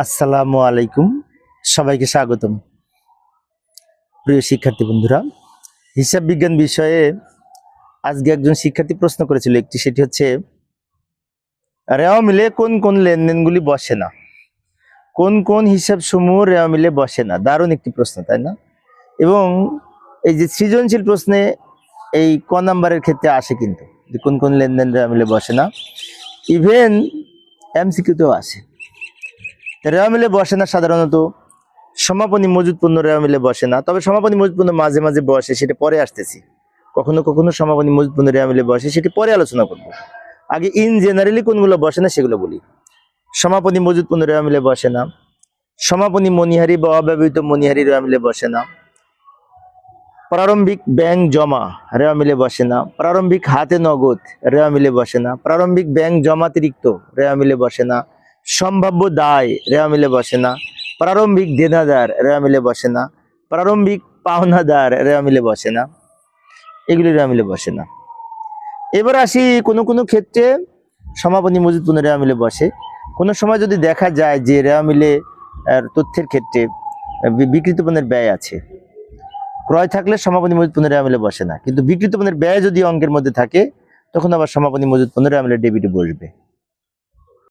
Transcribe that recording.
আসসালামু আলাইকুম, সবাইকে স্বাগতম। প্রিয় শিক্ষার্থী বন্ধুরা, হিসাব বিজ্ঞান বিষয়ে আজকে একজন শিক্ষার্থী প্রশ্ন করেছিল একটি, সেটি হচ্ছে রেওয়া মিলে কোন কোন লেনদেনগুলি বসে না, কোন কোন হিসাব সমূহ রেওয়া মিলে বসে না। দারুণ একটি প্রশ্ন, তাই না? এবং এই যে সৃজনশীল প্রশ্নে এই ক নাম্বারের ক্ষেত্রে আসে কিন্তু, যে কোন কোন লেনদেন রেওয়া মিলে বসে না। ইভেন এমসিকিউতেও আসে। রেওয়া মিলে বসে না সাধারণত সমাপনী মজুদ পণ্য রেওয়া মিলে বসে না, তবে সমাপনী মজুদ পণ্য মাঝে মাঝে বসে, সেটা পরে আসতেছি। কখনো কখনো সমাপনী মজুদ পণ্য রেওয়া মিলে বসে, সেটি পরে আলোচনা করব। আগে ইন জেনারেলি কোনগুলো বসে না সেগুলো বলি। সমাপনী মজুদ পণ্য রেওয়া মিলে বসে না, সমাপনী মণিহারি বা অব্যবহৃত মণিহারি রেওয়া মিলে বসে না, প্রারম্ভিক ব্যাংক জমা রেওয়া মিলে বসে না, প্রারম্ভিক হাতে নগদ রেওয়া মিলে বসে না, প্রারম্ভিক ব্যাংক জমাতিরিক্ত রেওয়া মিলে বসে না, সম্ভাব্য দায় রেওয়া মিলে বসে না, প্রারম্ভিক দেনাদার রেওয়া মিলে বসে না, প্রারম্ভিক পাওনাদার রেওয়া মিলে বসে না, এগুলি রেওয়া মিলে বসে না। এবার আসি কোনো কোনো ক্ষেত্রে সমাপনী মজুদ পণ্য রেওয়া মিলে বসে। কোনো সময় যদি দেখা যায় যে রেওয়া মিলে তথ্যের ক্ষেত্রে বিক্রিত পণ্যের ব্যয় আছে, ক্রয় থাকলে সমাপনী মজুদ পণ্য রেওয়া মিলে বসে না, কিন্তু বিক্রিত পণ্যের ব্যয় যদি অঙ্কের মধ্যে থাকে তখন আবার সমাপনী মজুদ পণ্য রেওয়া মিলে ডেবিটে বসবে।